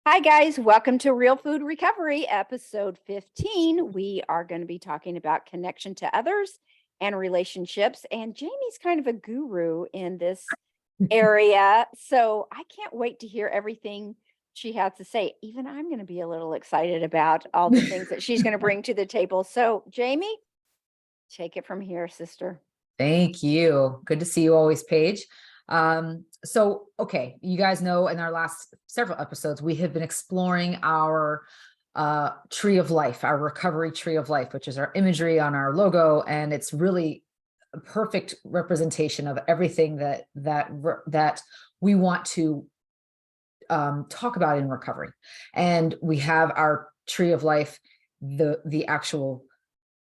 Hi, guys. Welcome to Real Food Recovery, episode 15. We are going to be talking about connection to others and relationships. And Jamie's kind of a guru in this area. So I can't wait to hear everything she has to say. Even I'm going to be a little excited about all the things that she's going to bring to the table. So, Jamie, take it from here, sister. Thank you. Good to see you always, Paige. Okay, you guys know in our last several episodes, we have been exploring our tree of life, our recovery tree of life, which is our imagery on our logo. And it's really a perfect representation of everything that we want to talk about in recovery. And we have our tree of life, the actual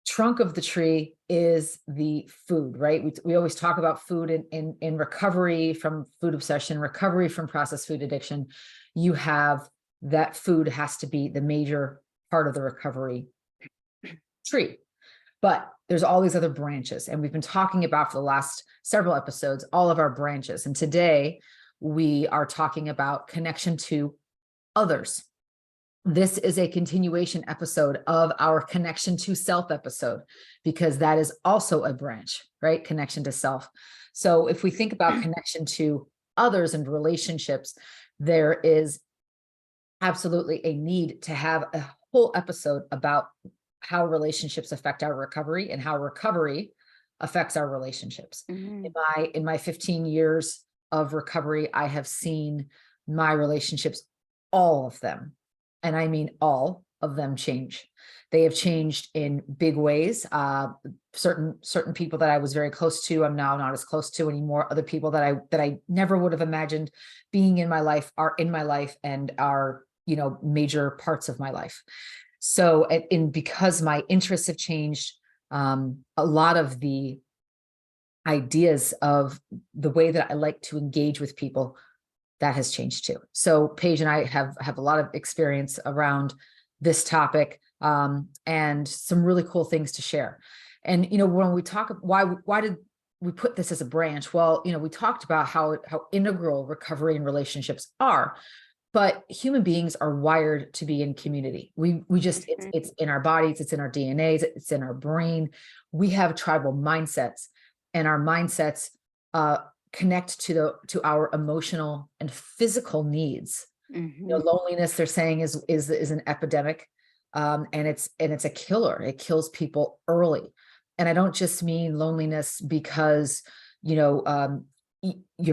trunk of the tree is the food, right? We always talk about food in recovery from food obsession, recovery from processed food addiction. You have that food has to be the major part of the recovery tree. But there's all these other branches, and we've been talking about for the last several episodes, all of our branches. And today we are talking about connection to others. This is a continuation episode of our connection to self episode, because that is also a branch, right? Connection to self. So if we think about connection to others and relationships, there is absolutely a need to have a whole episode about how relationships affect our recovery and how recovery affects our relationships. In my 15 years of recovery, I have seen my relationships, all of them, and I mean all of them, change. They have changed in big ways. Certain people that I was very close to, I'm now not as close to anymore. Other people that I never would have imagined being in my life are in my life and are, major parts of my life. So, because my interests have changed, a lot of the ideas of the way that I like to engage with people, that has changed too. So Paige and I have a lot of experience around this topic, and some really cool things to share. And when we talk, why did we put this as a branch? Well, we talked about how integral recovery and relationships are, but human beings are wired to be in community. We just it's in our bodies, it's in our DNA, it's in our brain. We have tribal mindsets, and our mindsets connect to our emotional and physical needs. Loneliness, they're saying, is an epidemic, and it's a killer. It kills people early. And I don't just mean loneliness because your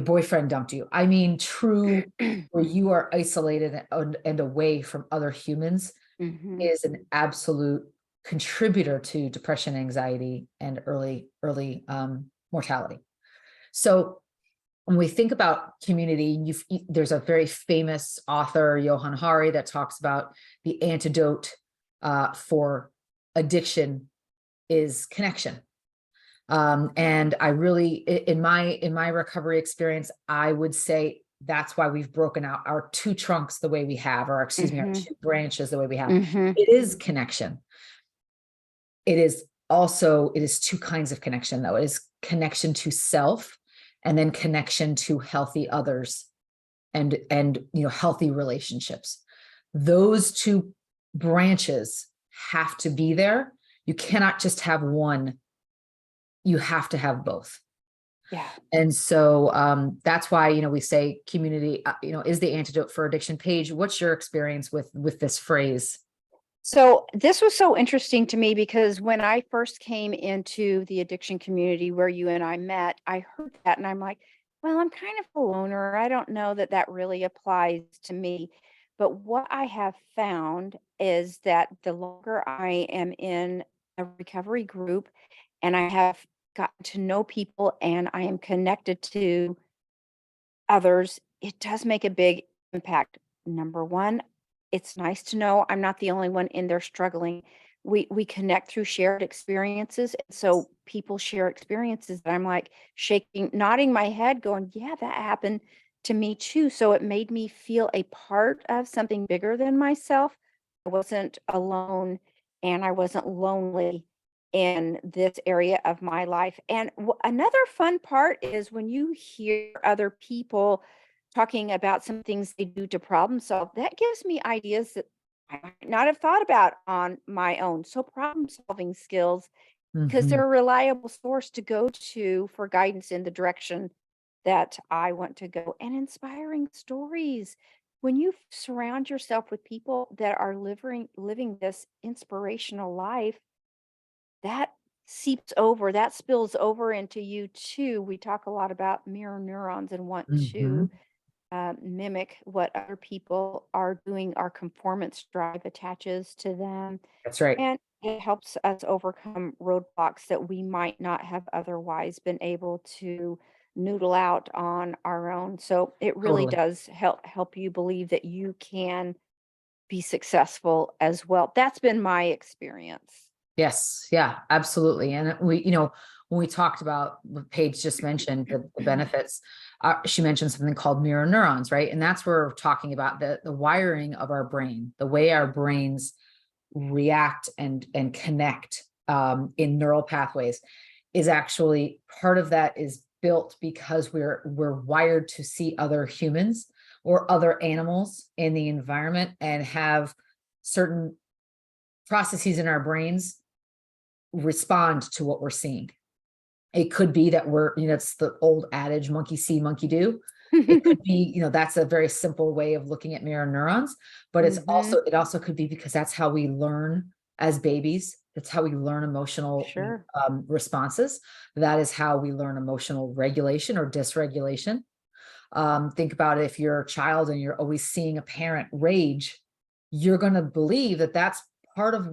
boyfriend dumped you. I mean true, where you are isolated and away from other humans, is an absolute contributor to depression, anxiety, and early mortality. So when we think about community, there's a very famous author, Johann Hari, that talks about the antidote for addiction is connection. And I really, in my recovery experience, I would say that's why we've broken out our two trunks the way we have, or excuse me, our two branches the way we have. It is connection. It is two kinds of connection, though. It is connection to self, and then connection to healthy others and healthy relationships. Those two branches have to be there. You cannot just have one. You have to have both. Yeah. And so that's why, we say community, is the antidote for addiction. Paige, what's your experience with this phrase? So this was so interesting to me because when I first came into the addiction community where you and I met, I heard that and I'm like, well, I'm kind of a loner. I don't know that that really applies to me. But what I have found is that the longer I am in a recovery group and I have gotten to know people and I am connected to others, it does make a big impact. Number one, it's nice to know I'm not the only one in there struggling. We connect through shared experiences. And so people share experiences that I'm like shaking, nodding my head, going, yeah, that happened to me too. So it made me feel a part of something bigger than myself. I wasn't alone and I wasn't lonely in this area of my life. And another fun part is when you hear other people talking about some things they do to problem solve, that gives me ideas that I might not have thought about on my own. So problem solving skills, because Mhm. they're a reliable source to go to for guidance in the direction that I want to go, and inspiring stories. When you surround yourself with people that are living this inspirational life, that that spills over into you too. We talk a lot about mirror neurons and want to Mhm. mimic what other people are doing. Our conformance drive attaches to them, That's right. and it helps us overcome roadblocks that we might not have otherwise been able to noodle out on our own. So it really Totally. does help you believe that you can be successful as well. That's been my experience. Yes. Yeah, absolutely. And when we talked about what Paige just mentioned, the benefits, she mentioned something called mirror neurons, right? And that's where we're talking about the wiring of our brain, the way our brains react and connect in neural pathways is actually part of that is built because we're wired to see other humans or other animals in the environment and have certain processes in our brains respond to what we're seeing. It could be that it's the old adage, monkey see, monkey do. It could be, that's a very simple way of looking at mirror neurons, but Hmm. it also could be because that's how we learn as babies. That's how we learn emotional Sure. responses. That is how we learn emotional regulation or dysregulation. Think about it, if you're a child and you're always seeing a parent rage, you're going to believe that that's part of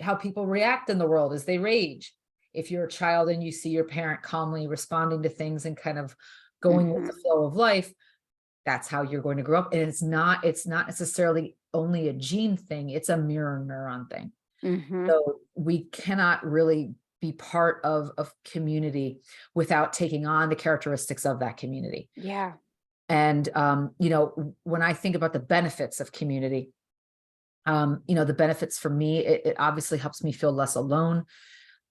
how people react in the world is they rage. If you're a child and you see your parent calmly responding to things and kind of going with the Hmm. flow of life, that's how you're going to grow up. And it's not necessarily only a gene thing, it's a mirror neuron thing. Hmm. So we cannot really be part of community without taking on the characteristics of that community. Yeah. And when I think about the benefits of community, the benefits for me, it obviously helps me feel less alone.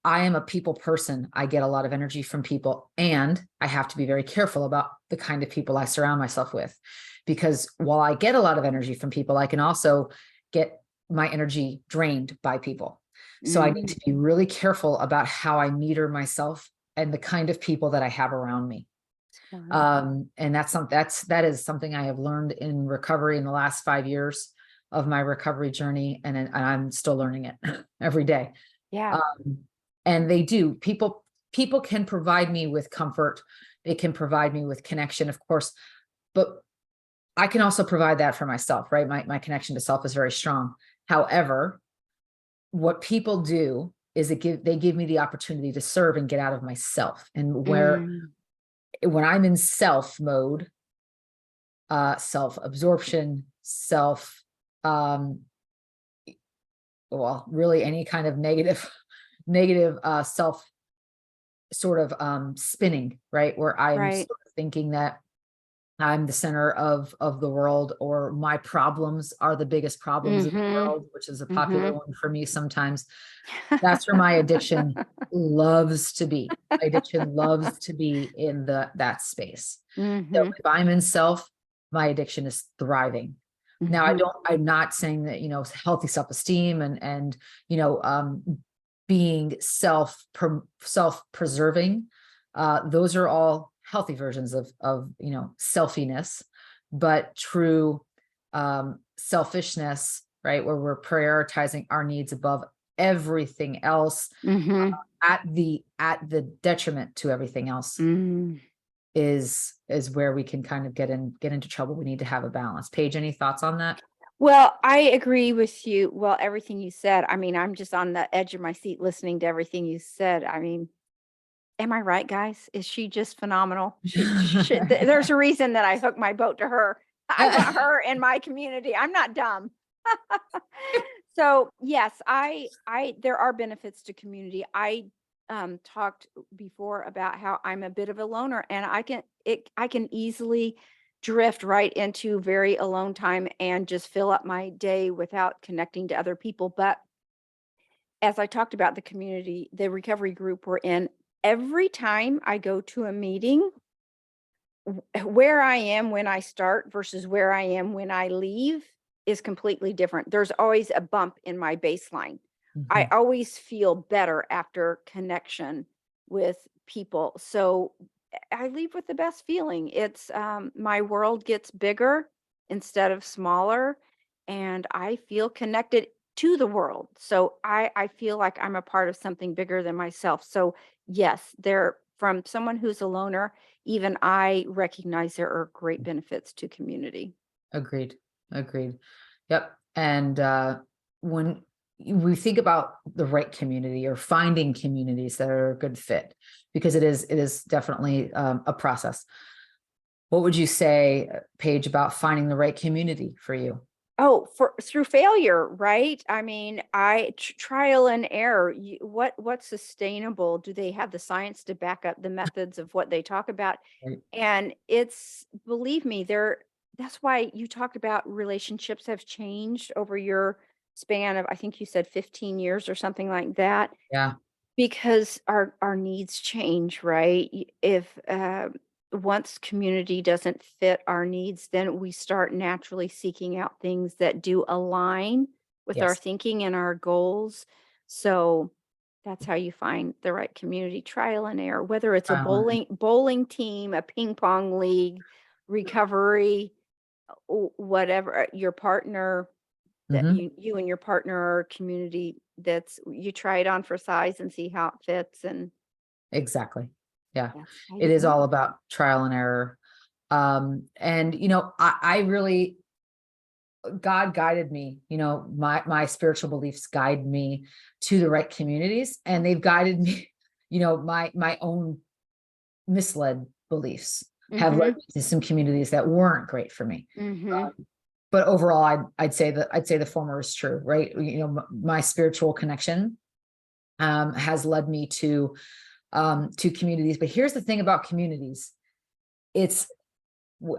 I am a people person. I get a lot of energy from people, and I have to be very careful about the kind of people I surround myself with. Because while I get a lot of energy from people, I can also get my energy drained by people. So I need Mm. to be really careful about how I meter myself and the kind of people that I have around me. Smart. And that is something I have learned in recovery in the last 5 years of my recovery journey, and I'm still learning it every day. Yeah. Um, and people can provide me with comfort, they can provide me with connection, of course, but I can also provide that for myself, right? My connection to self is very strong. However, what people do is they give me the opportunity to serve and get out of myself, and Mm. when I'm in self mode, self-absorption, um, well, really any kind of negative self sort of spinning, right? Where I'm Right. sort of thinking that I'm the center of the world, or my problems are the biggest problems in the Mhm. world, which is a popular Mhm. one for me sometimes. That's where my addiction loves to be. My addiction loves to be in that space. So Mhm. if I'm in self, my addiction is thriving. Now, Mhm. I'm not saying that, healthy self-esteem and, you know, um, being self-preserving, those are all healthy versions of, selfiness, but true, selfishness, right? Where we're prioritizing our needs above everything else Mhm. at the detriment to everything else Mm. is where we can kind of get into trouble. We need to have a balance. Paige, any thoughts on that? Well, I agree with you. Well, everything you said. I mean, I'm just on the edge of my seat listening to everything you said. I mean, am I right, guys? Is she just phenomenal? There's a reason that I hooked my boat to her. I want her in my community. I'm not dumb. So yes, there are benefits to community. I talked before about how I'm a bit of a loner, and I can easily drift right into very alone time and just fill up my day without connecting to other people. But as I talked about the community, the recovery group we're in, every time I go to a meeting, where I am when I start versus where I am when I leave is completely different. There's always a bump in my baseline. I Mhm. always feel better after connection with people. So I leave with the best feeling. It's my world gets bigger instead of smaller, and I feel connected to the world. So I feel like I'm a part of something bigger than myself. So yes, there from someone who's a loner, even I recognize there are great benefits to community. Agreed. Agreed. Yep. And when we think about the right community or finding communities that are a good fit, because it is definitely a process. What would you say, Paige, about finding the right community for you? Oh, for through failure, right? I mean, trial and error. What's sustainable? Do they have the science to back up the methods of what they talk about? Right. And it's believe me, that's why you talked about relationships have changed over your span of I think you said 15 years or something like that. Yeah. Because our needs change, right? If once community doesn't fit our needs, then we start naturally seeking out things that do align with our Yes. thinking and our goals. So that's how you find the right community, trial and error, whether it's a Um, bowling team, a ping pong league, recovery, whatever, your partner that mhm. you and your partner are a community that's you try it on for size and see how it fits, and Exactly. Yeah. that's how It you is go. all about trial and error. And I really, God guided me, my spiritual beliefs guide me to the right communities, and they've guided me, my own misled beliefs have led Mhm, me to some communities that weren't great for me. mhm. But overall, I'd say the former is true, right? My spiritual connection has led me to communities. But here's the thing about communities: it's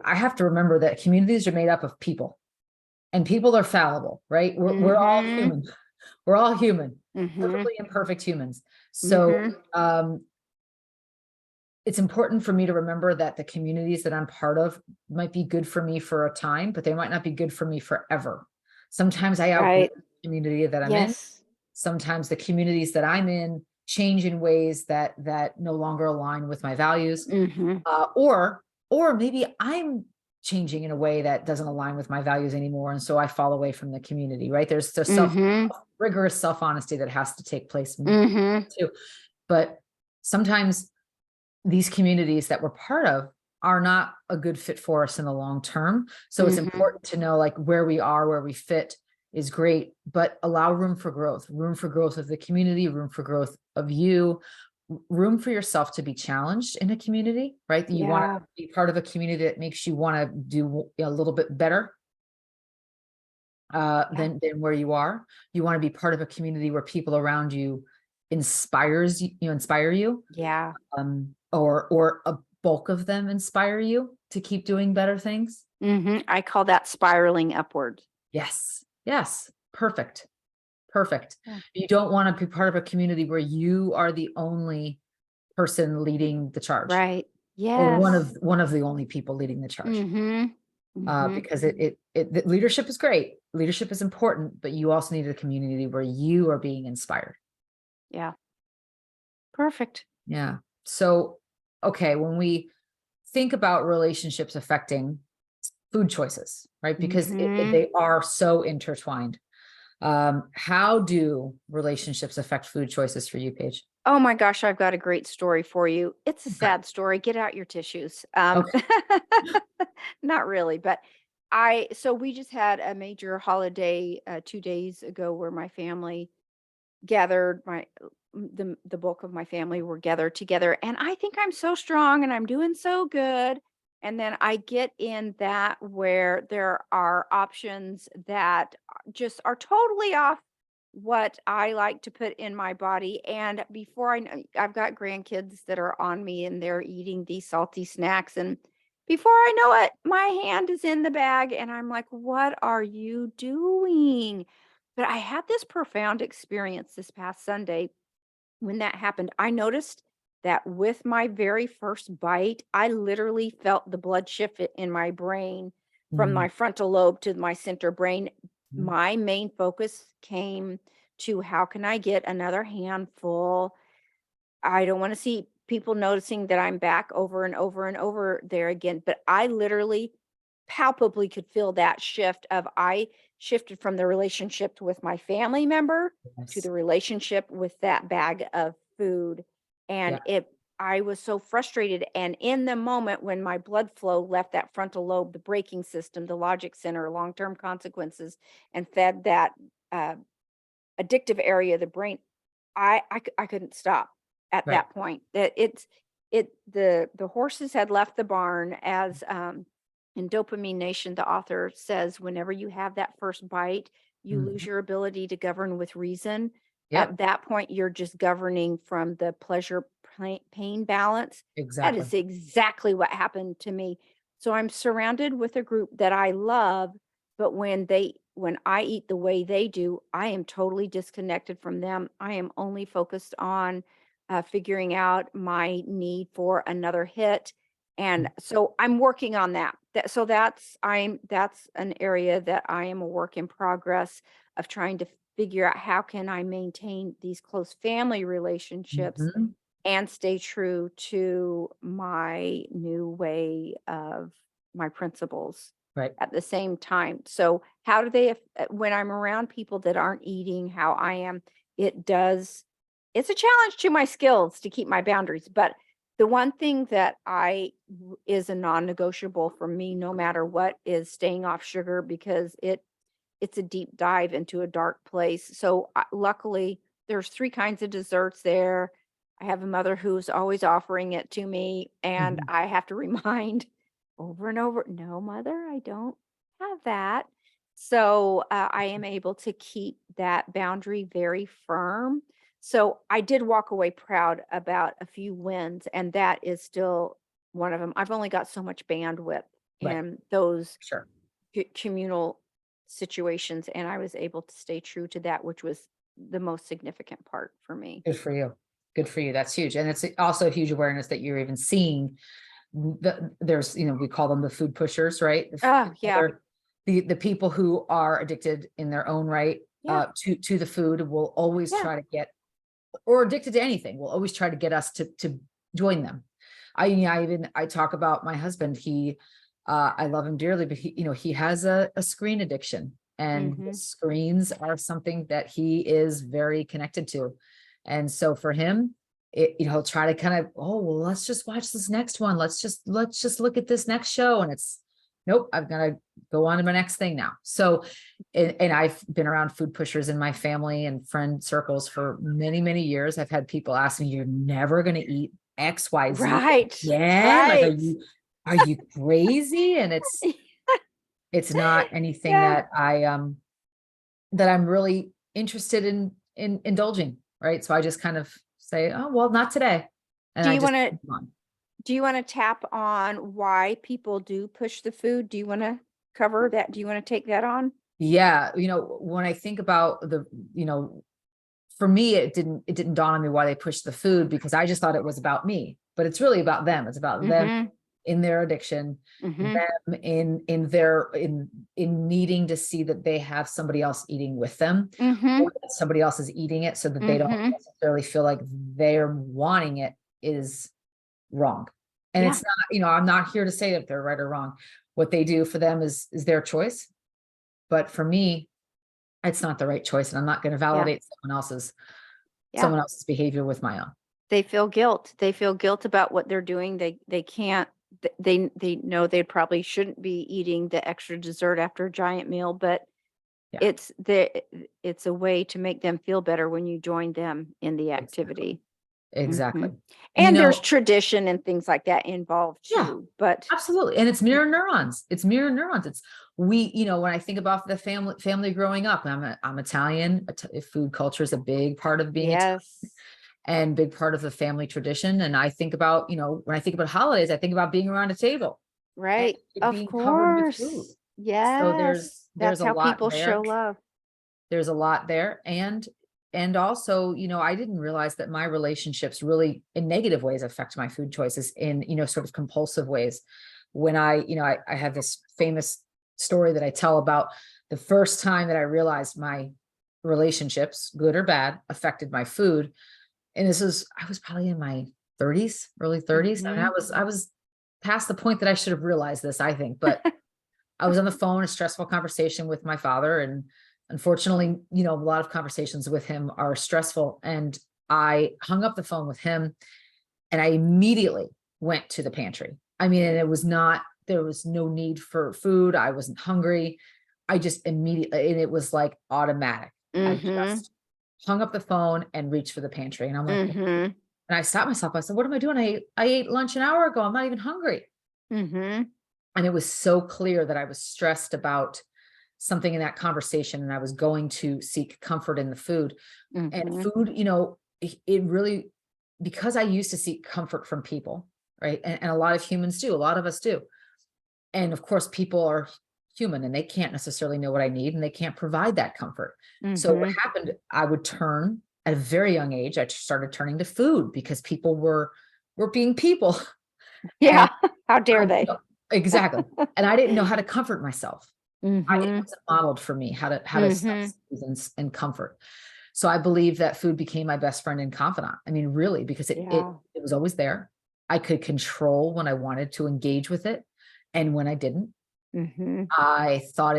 I have to remember that communities are made up of people, and people are fallible, right? We're all Mhm, human. We're all human, mhm, perfectly imperfect humans. So mhm, it's important for me to remember that the communities that I'm part of might be good for me for a time, but they might not be good for me forever. Sometimes I outgrow right. the community that I'm in. Yes. Sometimes the communities that I'm in change in ways that no longer align with my values. Mhm, Or maybe I'm changing in a way that doesn't align with my values anymore, and so I fall away from the community, right? There's the mhm, rigorous self-honesty that has to take place mhm, too. But sometimes these communities that we're part of are not a good fit for us in the long term. So it's mhm. important to know, like, where we are, where we fit is great, but allow room for growth of the community, room for growth of you, room for yourself to be challenged in a community, right? That you want Yeah, to be part of a community that makes you want to do a little bit better yeah, than where you are. You want to be part of a community where people around you inspire you, yeah. or a bulk of them inspire you to keep doing better things. Mhm. I call that spiraling upward. Yes. Yes. Perfect. Perfect. Yeah. You don't want to be part of a community where you are the only person leading the charge, Right. or Yes. one of the only people leading the charge. Mhm, mhm. Because leadership is great. Leadership is important, but you also need a community where you are being inspired. Yeah. Perfect. Yeah. So, okay, when we think about relationships affecting food choices, right? Because Mhm. they are so intertwined. How do relationships affect food choices for you, Paige? Oh my gosh, I've got a great story for you. It's a Okay. sad story. Get out your tissues. Okay. Not really, but so we just had a major holiday 2 days ago where my family gathered the bulk of my family were gathered together, and I think I'm so strong and I'm doing so good, and then I get in that where there are options that just are totally off what I like to put in my body, and before I know, I've got grandkids that are on me and they're eating these salty snacks, and before I know it my hand is in the bag and I'm like, what are you doing? But I had this profound experience this past Sunday when that happened. I noticed that with my very first bite, I literally felt the blood shift in my brain from Mhm. my frontal lobe to my center brain. Mhm. My main focus came to how can I get another handful. I don't want to see people noticing that I'm back over and over and over there again, but I literally palpably could feel that shift of I shifted from the relationship with my family member to Yes. the relationship with that bag of food. Yeah. And I was so frustrated. And in the moment when my blood flow left that frontal lobe, the braking system, the logic center, long term consequences, and fed that uh, addictive area of the brain, I couldn't stop at Right. that point. That the horses had left the barn as in Dopamine Nation, the author says, whenever you have that first bite, you lose Mhm. your ability to govern with reason. Yep. At that point, you're just governing from the pleasure pain balance. That Exactly. is exactly what happened to me. So I'm surrounded with a group that I love, but when I eat the way they do, I am totally disconnected from them. I am only focused on figuring out my need for another hit. And Mhm. so I'm working on that. So that's an area that I am a work in progress of trying to figure out how can I maintain these close family relationships Mhm. and stay true to my new way of my principles Right. at the same time. So how do they when I'm around people that aren't eating how I am, it does it's a challenge to my skills to keep my boundaries, but the one thing that is a non-negotiable for me no matter what is staying off sugar because it's a deep dive into a dark place. So luckily, there's three kinds of desserts there. I have a mother who's always offering it to me, and Mhm. I have to remind over and over, no, mother, I don't have that. So I am able to keep that boundary very firm. So I did walk away proud about a few wins, and that is still one of them. I've only got so much bandwidth Right. in those Sure. communal situations, and I was able to stay true to that, which was the most significant part for me. Good for you. Good for you. That's huge. And it's also a huge awareness that you're even seeing there's, we call them the food pushers, right? Oh, yeah. The people who are addicted in their own right Yeah. to the food will always Yeah. try to get, or addicted to anything, will always try to get us to join them. I talk about my husband. I love him dearly, but he has a screen addiction, and the Mhm. screens are something that he is very connected to. And so for him, he'll try to kind of, oh, well, let's just watch this next one. Let's just look at this next show. And it's, nope, I've got to go on to my next thing now. So, and I've been around food pushers in my family and friend circles for many, many years. I've had people ask me, you're never going to eat XYZ Right. again? Like, Right. are you crazy? And it's not anything Yeah. that I'm really interested in indulging, right? So I just kind of say, oh, well, not today. And Do I you just wanna move on. do you wanna tap on why people do push the food? Do you wanna cover that? Do you wanna take that on? Yeah, when I think about you know, for me, it didn't dawn on me why they pushed the food, because I just thought it was about me, but it's really about them. It's about them Mhm. in their addiction, Mhm. them in needing to see that they have somebody else eating with them, or Mhm. that somebody else is eating it so that they don't Mhm. necessarily feel like they're wanting it is wrong. And Yeah. it's not, I'm not here to say that they're right or wrong. What they do for them is their choice. But for me, it's not the right choice. And I'm not going to Yeah. validate Yeah. someone else's behavior with my own. They feel guilt. They feel guilt about what they're doing. They can't they know they probably shouldn't be eating the extra dessert after a giant meal, but Yeah, it's a way to make them feel better when you join them in the exactly. activity. Exactly. Mhm. And And there's tradition and things like that involved yeah, too, but absolutely. And it's mirror neurons. It's mirror neurons. When I think about the family growing up, I'm Italian. Food culture is a big part of being Italian yes. and big part of the family tradition. And I think about, when I think about holidays, I think about being around a table and Right. it Of being covered with food. course. So Yes. there's That's a how lot people show there. love. There's a lot there. And And also, I didn't realize that my relationships really in negative ways affect my food choices in, sort of compulsive ways. When I have this famous story that I tell about the first time that I realized my relationships, good or bad, affected my food. And I was probably in my 30s, early 30s. And I was past the point that I should have realized this, I think, but I was on the phone, a stressful conversation with my father. And unfortunately, a lot of conversations with him are stressful. And I hung up the phone with him and I immediately went to the pantry. I mean, and there was no need for food. I wasn't hungry. I just immediately, and it was like automatic. I just hung up the phone and reached for the pantry. And I'm like, and I stopped myself. I said, what am I doing? I ate lunch an hour ago. I'm not even hungry. And it was so clear that I was stressed about something in that conversation and I was going to seek comfort in the food. And food, it really, because I used to seek comfort from people, right? And a lot of humans do, a lot of us do. And of course, people are human and they can't necessarily know what I need and they can't provide that comfort. So what happened, I would turn at a very young age, I started turning to food because people were being people. Yeah. How dare they? Exactly. And I didn't know how to comfort myself. It wasn't modeled for me how to self-soothe and comfort. So I believe that food became my best friend and confidant. I mean, really, because it was always there. I could control when I wanted to engage with it. And when I didn't, I thought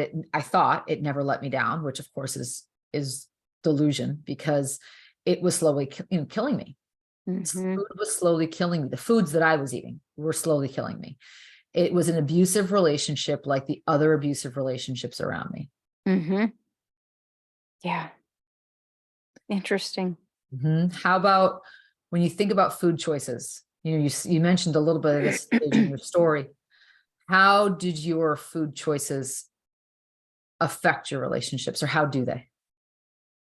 it never let me down, which of course is delusion because it was slowly, killing me. Food was slowly killing me. The foods that I was eating were slowly killing me. It was an abusive relationship like the other abusive relationships around me. Yeah. Interesting. How about when you think about food choices? You mentioned a little bit of this in your story. How did your food choices affect your relationships, or how do they?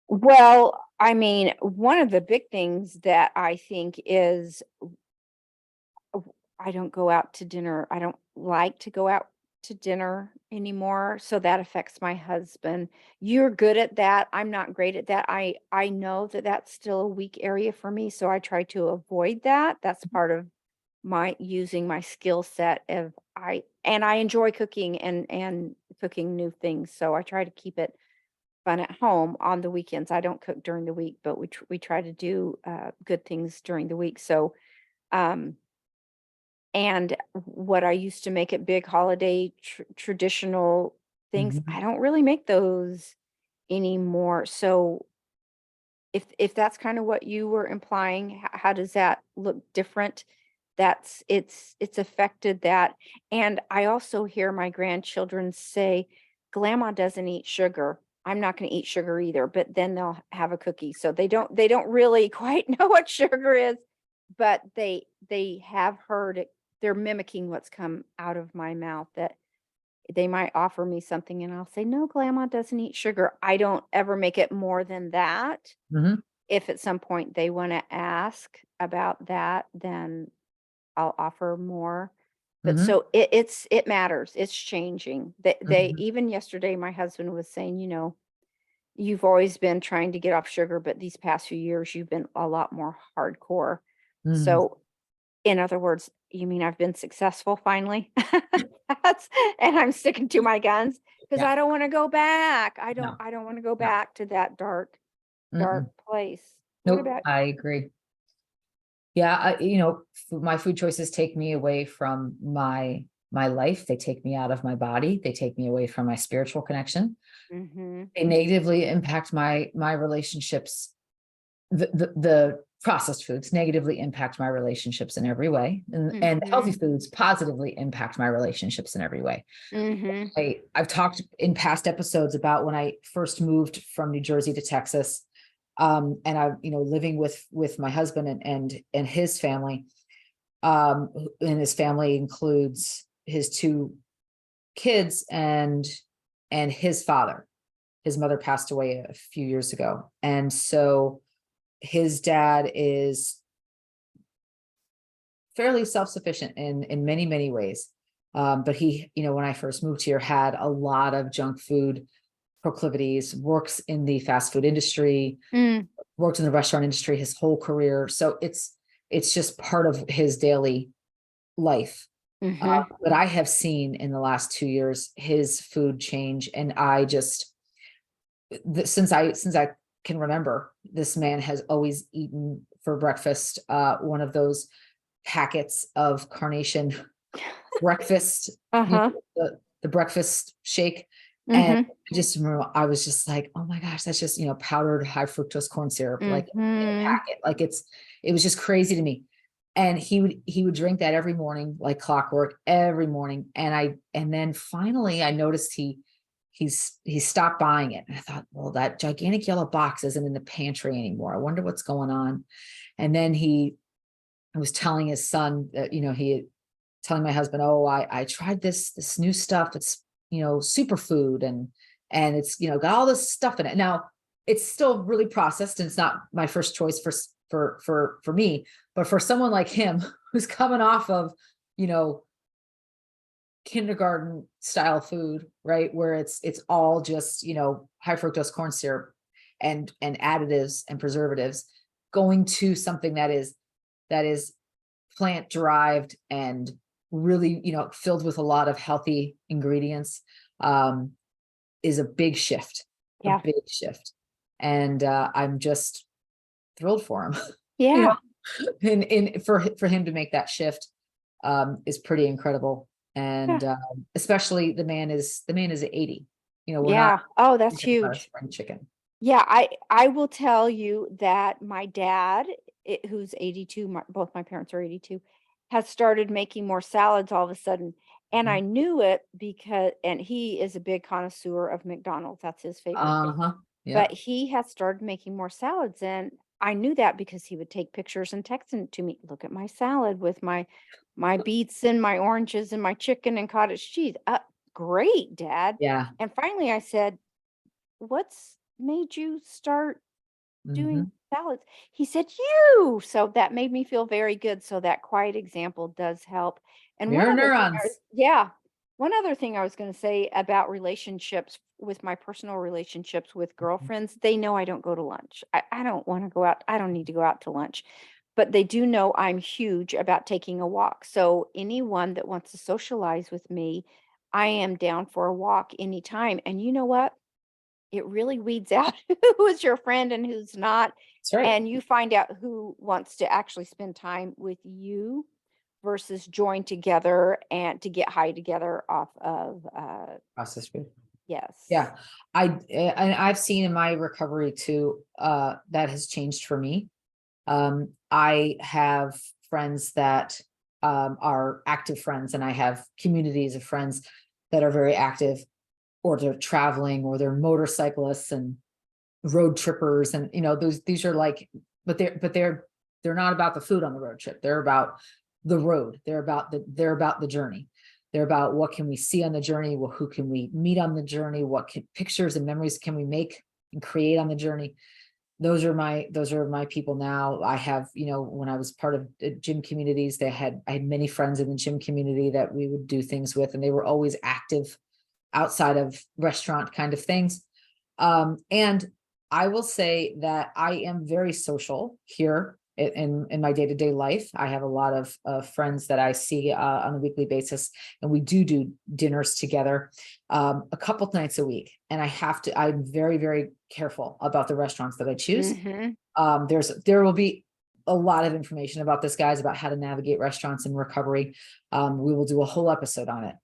Well, I mean, one of the big things that I think is I don't go out to dinner. I don't like to go out to dinner anymore, so that affects my husband. You're good at that. I'm not great at that. I know that that's still a weak area for me, so I try to avoid that. That's part of my using my skill set of I enjoy cooking and cooking new things, so I try to keep it fun at home on the weekends. I don't cook during the week, but we try to do good things during the week. So um and what I used to make at big holiday traditional things, Mhm. I don't really make those anymore. So if that's kind of what you were implying, how does that look different? It's affected that. And I also hear my grandchildren say, "Grandma doesn't eat sugar. I'm not going to eat sugar either." But then they'll have a cookie. So they don't really quite know what sugar is, but they have heard it. They're mimicking what's come out of my mouth, that they might offer me something and I'll say, "No, grandma doesn't eat sugar." I don't ever make it more than that. Mhm. If at some point they want to ask about that, then I'll offer more. But Mhm. so it matters. It's changing. They Mhm. even yesterday, my husband was saying, you've always been trying to get off sugar, but these past few years you've been a lot more hardcore. Mhm. So in other words, you mean I've been successful finally? That's and I'm sticking to my guns because Yeah. I don't want to go back. No. I don't want to go No. back to that dark Mm-mm. place. What Nope. about I agree. Yeah, my food choices take me away from my life. They take me out of my body. They take me away from my spiritual connection. mhm. They negatively impact my relationships. The processed foods negatively impact my relationships in every way, and the healthy Mhm. foods positively impact my relationships in every way. Mhm. I've talked in past episodes about when I first moved from New Jersey to Texas, and I, living with my husband and his family, and his family includes his two kids and his father. His mother passed away a few years ago, and so his dad is fairly self-sufficient in many ways. But he, when I first moved here, had a lot of junk food proclivities, works in the fast food industry, Mm. worked in the restaurant industry his whole career. So it's just part of his daily life. Mm-hmm. But I have seen in the last 2 years his food change, and I just since I can remember, this man has always eaten for breakfast one of those packets of carnation breakfast, you Uh-huh. know, the breakfast shake. And Mm-hmm. I just remember I was just like, oh my gosh, that's just, powdered high fructose corn syrup, like in a Mm-hmm. packet. Like it was just crazy to me. And he would drink that every morning, like clockwork, every morning. And then finally I noticed he stopped buying it. And I thought, well, that gigantic yellow box isn't in the pantry anymore. I wonder what's going on. And then he was telling his son that, he telling my husband, oh, I tried this new stuff. It's, superfood, and it's, got all this stuff in it. Now it's still really processed, and it's not my first choice for me, but for someone like him who's coming off of, you know, kindergarten style food, right? Where it's all just, high fructose corn syrup and additives and preservatives, going to something that is plant derived and really, filled with a lot of healthy ingredients, um, is a big shift, a Yeah. big shift. And I'm just thrilled for him, you Yeah. know, for him to make that shift, is pretty incredible. Yeah. And especially the man is 80. We're not Yeah. Oh, that's talking about a huge. spring chicken. Yeah, I will tell you that my dad, who's 82, both my parents are 82, has started making more salads all of a sudden. And I Mhm. knew it because, and he is a big connoisseur of McDonald's. That's his favorite thing. Uh-huh. But Yep. he has started making more salads. And I knew that because he would take pictures and text them to me. Look at my salad with my beets and my oranges and my chicken and cottage cheese. Great, Dad. Yeah. And finally I said, what's made you start doing Hmm. salads? He said, "You." So that made me feel very good. So that quiet example does help. And one Mirror other thing neurons. yeah, one other thing I was going to say about relationships with my personal relationships with girlfriends, they know I don't go to lunch. I don't want to go out. I don't need to go out to lunch. But they do know I'm huge about taking a walk. So anyone that wants to socialize with me, I am down for a walk anytime. And you know what? It really weeds out who is your friend and who's not, That's right. and you find out who wants to actually spend time with you versus join together and to get high together off of, Processed food. yes. Yeah. And I've seen in my recovery too, that has changed for me. I have friends that are active friends, and I have communities of friends that are very active, or they're traveling, or they're motorcyclists and road trippers. And these are like, but they're not about the food on the road trip. They're about the road. They're about the journey. They're about what can we see on the journey, well, who can we meet on the journey, pictures and memories can we make and create on the journey. Those are my people now. I have, when I was part of gym communities, I had many friends in the gym community that we would do things with, and they were always active outside of restaurant kind of things. And I will say that I am very social here in my day-to-day life. I have a lot of friends that I see on a weekly basis, and we do dinners together a couple nights a week. And I'm very, very careful about the restaurants that I choose. Mhm. There will be a lot of information about this, guys, about how to navigate restaurants and recovery. We will do a whole episode on it.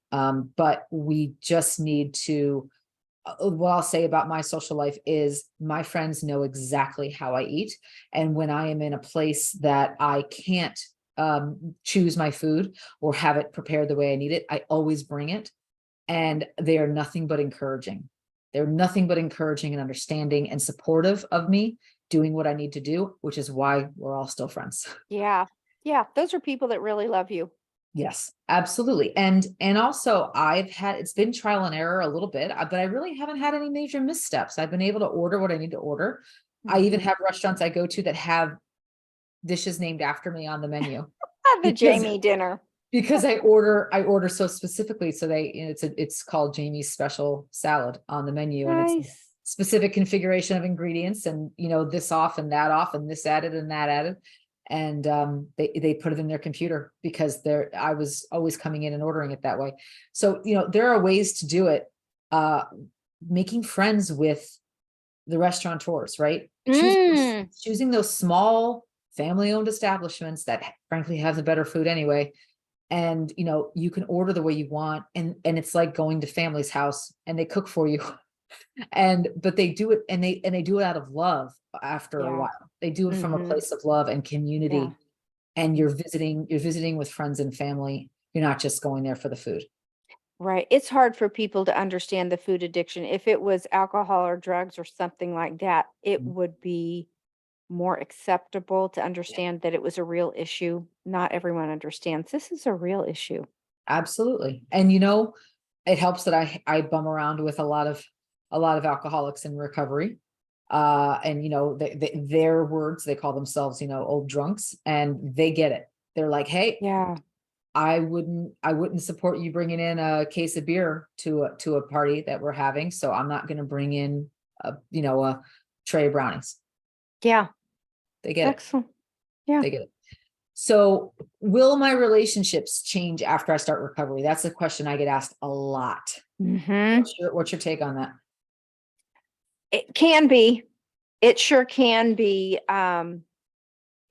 But we just need to, what I'll say about my social life is my friends know exactly how I eat. And when I am in a place that I can't choose my food or have it prepared the way I need it, I always bring it. And they are nothing but encouraging. They're nothing but encouraging and understanding and supportive of me doing what I need to do, which is why we're all still friends. Yeah. Yeah, those are people that really love you. Yes, absolutely. And also it's been trial and error a little bit, but I really haven't had any major missteps. I've been able to order what I need to order. I even Mhm. have restaurants I go to that have dishes named after me on the menu, The because Jamie dinner. I order so specifically. So it's called Jamie's special salad on the menu, and it's Nice. specific configuration of ingredients, and this off and that off and this added and that added. And they put it in their computer because I was always coming in and ordering it that way. So, there are ways to do it. Making friends with the restaurateurs, right? Choosing those small family-owned establishments that frankly have the better food anyway. And, you can order the way you want. And it's like going to family's house and they cook for you. But they do it, and they do it out of love. After a while, they do it from a place of love and community. And you're visiting with friends and family. You're not just going there for the food. Right. It's hard for people to understand the food addiction. If it was alcohol or drugs or something like that, it would be more acceptable to understand that it was a real issue. Not everyone understands this is a real issue. Absolutely. And it helps that I bum around with a lot of alcoholics in recovery. And their words, they call themselves, old drunks, and they get it. They're like, hey, Yeah. I wouldn't support you bringing in a case of beer to a party that we're having. So I'm not going to bring in a tray of brownies. Yeah. They get Excellent. it. Yeah. They get it. So will my relationships change after I start recovery? That's a question I get asked a lot. What's your take on that? It can be. It sure can be.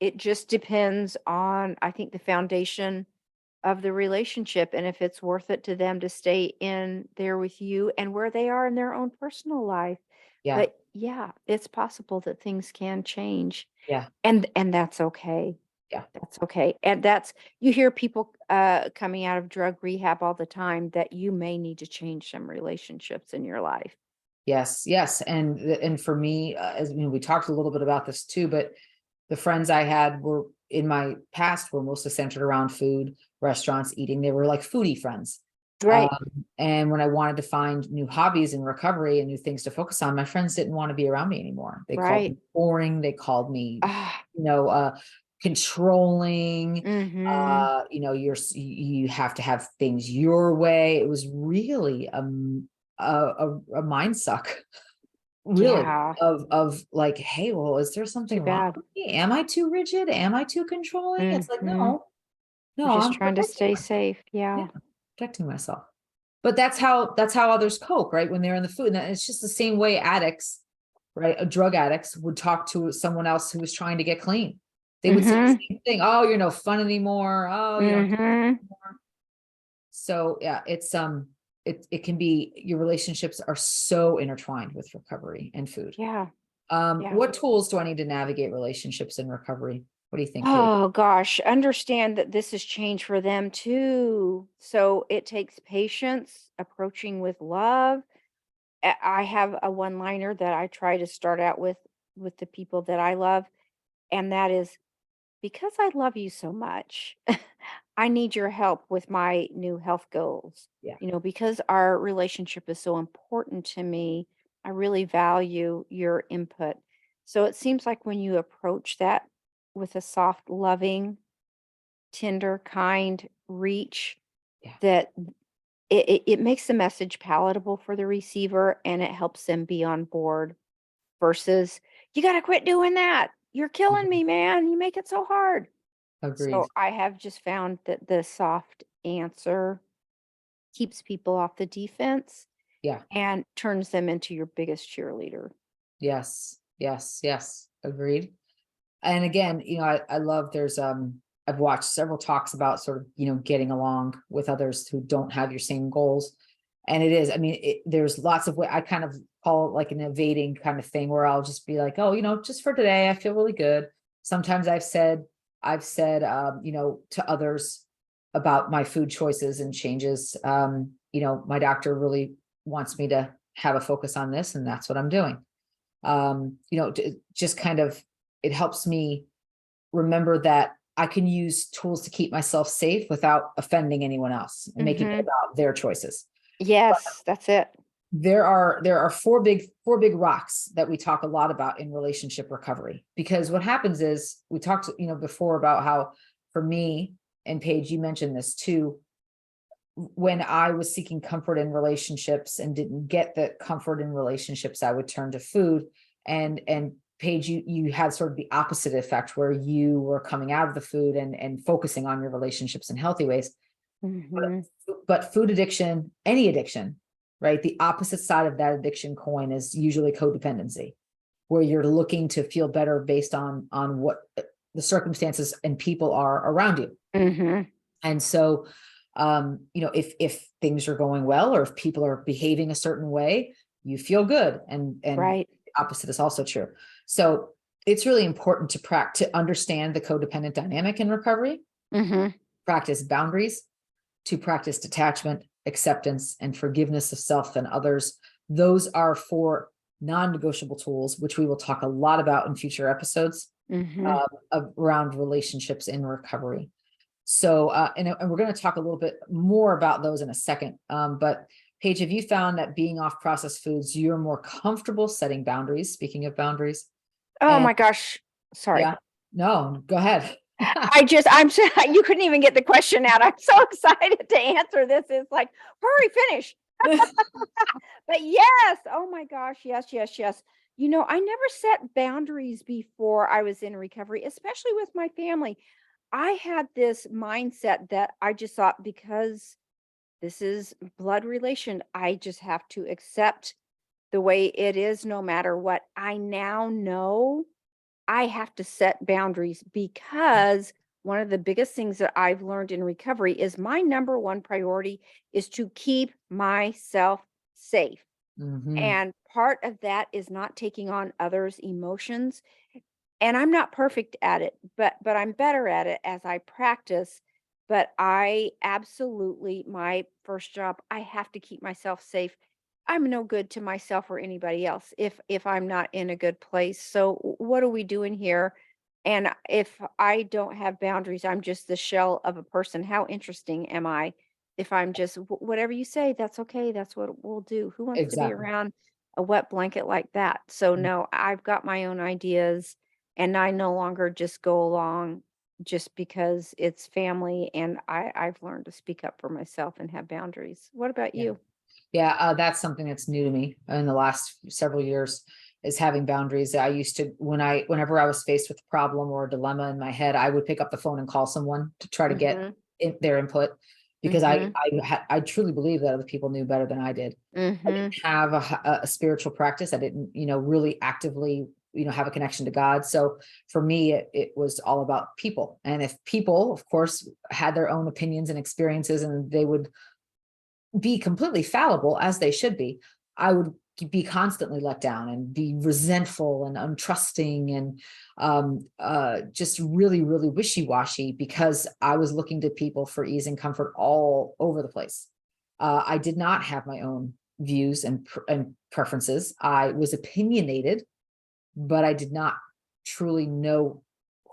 It just depends on, I think, the foundation of the relationship and if it's worth it to them to stay in there with you and where they are in their own personal life. Yeah. But yeah, it's possible that things can change. Yeah. And that's okay. Yeah. That's okay. And you hear people coming out of drug rehab all the time that you may need to change some relationships in your life. Yes. Yes. And for me, as we talked a little bit about this too, but the friends I had were in my past were mostly centered around food, restaurants, eating. They were like foodie friends. Right. And when I wanted to find new hobbies in recovery and new things to focus on, my friends didn't want to be around me anymore. They called me boring. They called me, controlling. You have to have things your way. It was really a mind suck. Really, Yeah. of like, hey, well, is there something Too wrong bad. with me? Am I too rigid? Am I too controlling? It's like, no, You're just I'm trying to protecting stay myself. safe. Yeah. Yeah, protecting myself. But that's how others cope, right? When they're in the food. And it's just the same way addicts, right? Drug addicts would talk to someone else who was trying to get clean. They would say the same thing. Oh, you're no fun anymore. Oh, you don't do it anymore. So yeah, it's it can be, your relationships are so intertwined with recovery and food. Yeah. What tools do I need to navigate relationships in recovery? What do you think, Paige? Oh gosh, understand that this is change for them too. So it takes patience, approaching with love. I have a one-liner that I try to start out with the people that I love, and that is, because I love you so much, I need your help with my new health goals. Yeah. Because our relationship is so important to me, I really value your input. So it seems like when you approach that with a soft, loving, tender, kind reach, Yeah. that it makes the message palatable for the receiver and it helps them be on board versus, you got to quit doing that. You're killing me, man. You make it so hard. Agreed. So I have just found that the soft answer keeps people off the defense Yeah. and turns them into your biggest cheerleader. Yes. Yes. Yes. Agreed. And again, I love, I've watched several talks about sort of, getting along with others who don't have your same goals. And it is, there's lots of way, I kind of call it like an evading kind of thing where I'll just be like, oh, just for today, I feel really good. Sometimes I've said, to others about my food choices and changes. My doctor really wants me to have a focus on this, and that's what I'm doing. Just kind of, it helps me remember that I can use tools to keep myself safe without offending anyone else and making it about their choices. Yes, that's it. There are four big rocks that we talk a lot about in relationship recovery, because what happens is, we talked, before about how, for me, and Paige, you mentioned this too, when I was seeking comfort in relationships and didn't get the comfort in relationships, I would turn to food. And Paige, you had sort of the opposite effect where you were coming out of the food and focusing on your relationships in healthy ways. Mhm. But food addiction, any addiction, right? The opposite side of that addiction coin is usually codependency, where you're looking to feel better based on what the circumstances and people are around you. Mhm. And so, if things are going well, or if people are behaving a certain way, you feel good. And Right. the opposite is also true. So it's really important to understand the codependent dynamic in recovery, Mhm. practice boundaries, to practice detachment, acceptance, and forgiveness of self and others. Those are 4 non-negotiable tools, which we will talk a lot about in future episodes, Mhm. around relationships in recovery. So, and we're going to talk a little bit more about those in a second. But Paige, have you found that being off processed foods, you're more comfortable setting boundaries? Speaking of boundaries, Oh and my gosh. Sorry. yeah, no, go ahead. I'm so you couldn't even get the question out. I'm so excited to answer this. It's like, hurry, finish. But yes, oh my gosh, yes, yes, yes. I never set boundaries before I was in recovery, especially with my family. I had this mindset that I just thought because this is blood relation, I just have to accept the way it is no matter what. I now know I have to set boundaries because one of the biggest things that I've learned in recovery is my number one priority is to keep myself safe. Mhm. And part of that is not taking on others' emotions. And I'm not perfect at it, but I'm better at it as I practice. But I absolutely, my first job, I have to keep myself safe. I'm no good to myself or anybody else if I'm not in a good place. So what are we doing here? And if I don't have boundaries, I'm just the shell of a person. How interesting am I? If I'm just whatever you say, that's okay. That's what we'll do. Who wants to be Exactly. around a wet blanket like that? So no, I've got my own ideas and I no longer just go along just because it's family and I've learned to speak up for myself and have boundaries. What about Yeah. you? Yeah, that's something that's new to me in the last several years, is having boundaries. I used to, whenever I was faced with a problem or a dilemma in my head, I would pick up the phone and call someone to try to get Mhm. their input, because Mhm. I truly believe that other people knew better than I did. I didn't Mhm. have a spiritual practice. I didn't, really actively, have a connection to God. So for me, it was all about people. And if people, of course, had their own opinions and experiences, and they would be completely fallible, as they should be, I would be constantly let down and be resentful and untrusting and just really, really wishy-washy, because I was looking to people for ease and comfort all over the place. I did not have my own views and preferences. I was opinionated, but I did not truly know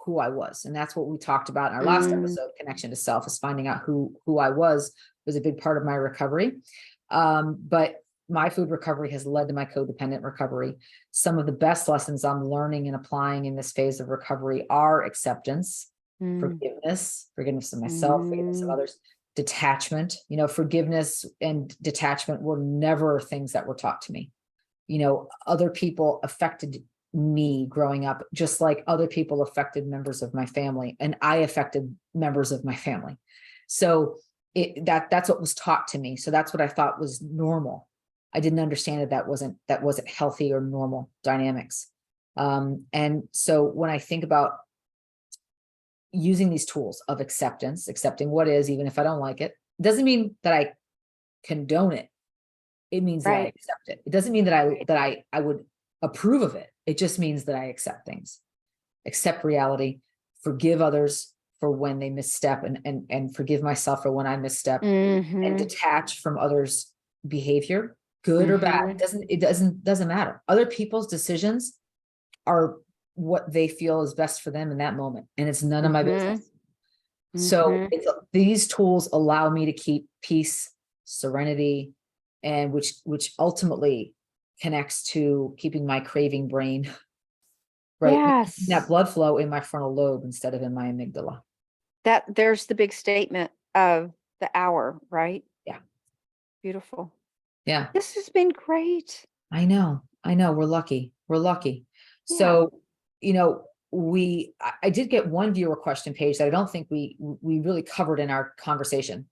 who I was. And that's what we talked about in our last Mm. episode, connection to self, is finding out who I was a big part of my recovery. But my food recovery has led to my codependent recovery. Some of the best lessons I'm learning and applying in this phase of recovery are acceptance, Mm. forgiveness of myself, forgiveness of Mm. others, detachment. Forgiveness and detachment were never things that were taught to me. Other people affected me growing up, just like other people affected members of my family, and I affected members of my family. So that's what was taught to me. So that's what I thought was normal. I didn't understand that wasn't healthy or normal dynamics. And so when I think about using these tools of acceptance, accepting what is, even if I don't like it, doesn't mean that I condone it. It means that I Right. accept it. It doesn't mean that I Right. that I would approve of it. It just means that I accept things, accept reality, forgive others for when they misstep, and forgive myself for when I misstep, and Mhm. detach from others' behavior, good or bad. Mhm. It doesn't matter. Other people's decisions are what they feel is best for them in that moment, and it's none of my Mhm. business. So Mhm. these tools allow me to keep peace, serenity, and which ultimately connects to keeping my craving brain right, keeping that Yes. blood flow in my frontal lobe instead of in my amygdala. There's the big statement of the hour, right? Beautiful. Yeah, This has been great. I know. I know. We're lucky. We're lucky. Yeah. So, I did get one viewer question page that I don't think we really covered in our conversation,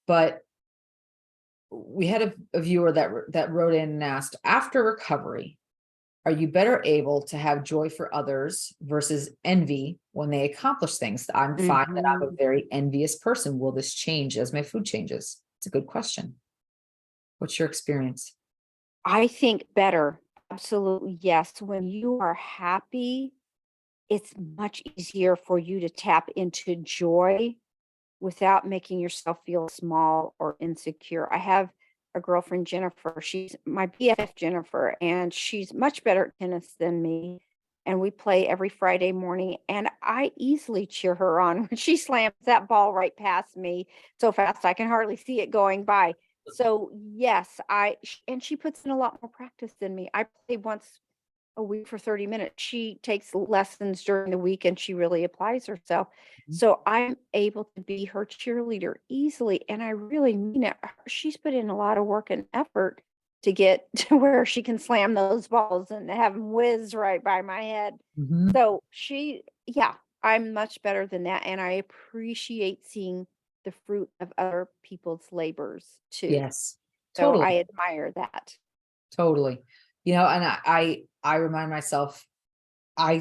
but we had a viewer that wrote in and asked, after recovery, are you better able to have joy for others versus envy when they accomplish things? I'm fine that I'm a Mhm. very envious person. Will this change as my food changes? It's a good question. What's your experience? I think better. Absolutely, yes. When you are happy, it's much easier for you to tap into joy without making yourself feel small or insecure. I have a girlfriend, Jennifer. She's my BFF, Jennifer, and she's much better at tennis than me. And we play every Friday morning, and I easily cheer her on when she slams that ball right past me so fast I can hardly see it going by. So yes, and she puts in a lot more practice than me. I play once a week for 30 minutes. She takes lessons during the week and she really applies herself. Mhm. So I'm able to be her cheerleader easily. And I really mean it. She's put in a lot of work and effort to get to where she can slam those balls and have them whiz right by my head. Mhm. So yeah, I'm much better than that. And I appreciate seeing the fruit of other people's labors too. Yes, So I totally, admire that. totally. And I remind myself,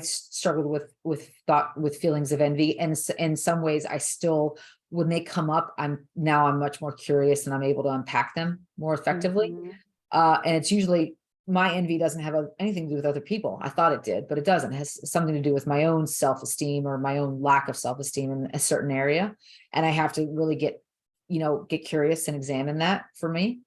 struggled with feelings of envy, and in some ways I still, when they come up, I'm much more curious and I'm able to unpack them more effectively. Mhm. And it's usually, my envy doesn't have anything to do with other people. I thought it did, but it doesn't. It has something to do with my own self-esteem or my own lack of self-esteem in a certain area. And I have to really get curious and examine that for me.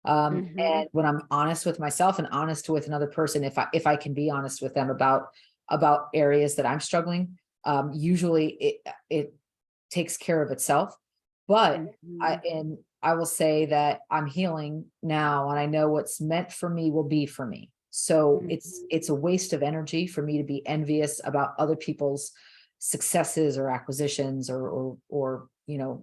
Mhm. And when I'm honest with myself and honest with another person, if I can be honest with them about areas that I'm struggling, usually it takes care of itself. But I Mhm. and I will say that I'm healing now, and I know what's meant for me will be for me. So it's Mhm. it's a waste of energy for me to be envious about other people's successes or acquisitions or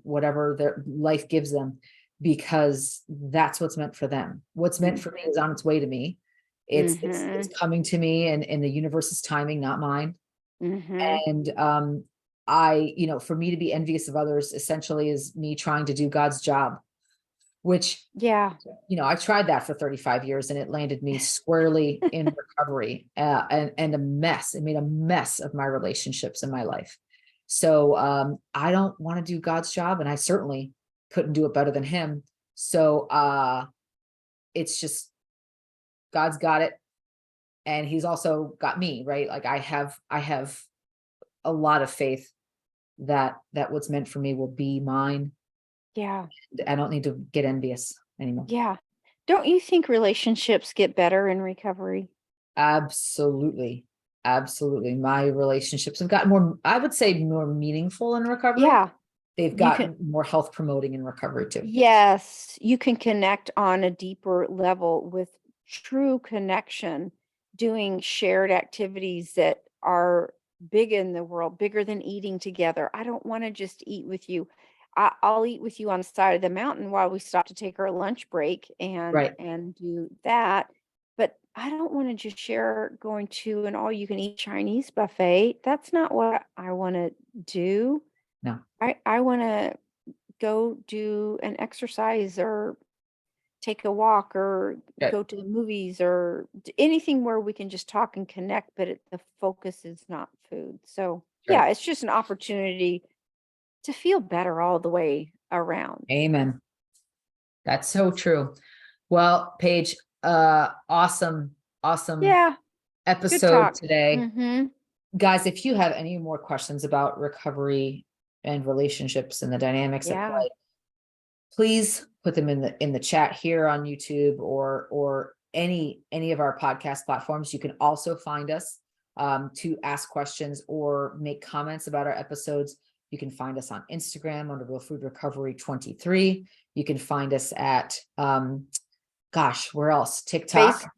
whatever their life gives them, because that's what's meant for them. What's meant for me Mhm. is on its way to me. It's Mhm. coming to me, and the universe's timing, not mine. Mhm. And for me to be envious of others essentially is me trying to do God's job, which, Yeah. I tried that for 35 years and it landed me squarely in recovery, and a mess. It made a mess of my relationships in my life. So I don't want to do God's job, and I certainly couldn't do it better than him. So it's just, God's got it, and he's also got me, right? Like I have a lot of faith that what's meant for me will be mine. Yeah. I don't need to get envious anymore. Yeah. Don't you think relationships get better in recovery? Absolutely. Absolutely. My relationships have gotten more, I would say, more meaningful in recovery. Yeah. They've You can gotten more health promoting in recovery too. Yes, you can connect on a deeper level with true connection, doing shared activities that are big in the world, bigger than eating together. I don't want to just eat with you. I'll eat with you on the side of the mountain while we stop to take our lunch break Right. and do that. But I don't want to just share going to an all you can eat Chinese buffet. That's not what I want to do. No. I want to go do an exercise or take a walk or Right. go to the movies or anything where we can just talk and connect, but the focus is not food. So, Right. yeah, it's just an opportunity to feel better all the way around. Amen. That's so true. Well, Paige, awesome, awesome Yeah, good episode talk. today. Mhm. Guys, if you have any more questions about recovery and relationships and the dynamics at Yeah. play, please put them in the chat here on YouTube or any of our podcast platforms. You can also find us to ask questions or make comments about our episodes. You can find us on Instagram under Real Food Recovery 23. You can find us at where else? TikTok, Face.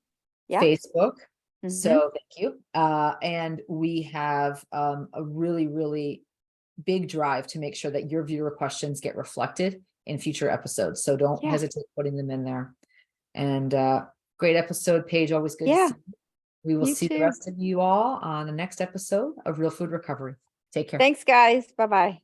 Yeah. Facebook. Mhm. So thank you. And we have a really, really big drive to make sure that your viewer questions get reflected in future episodes. So don't Yeah. hesitate putting them in there. And great episode, Paige. Always good Yeah. to see you. We will You see the too. rest of you all on the next episode of Real Food Recovery. Take care. Thanks, guys. Bye-bye.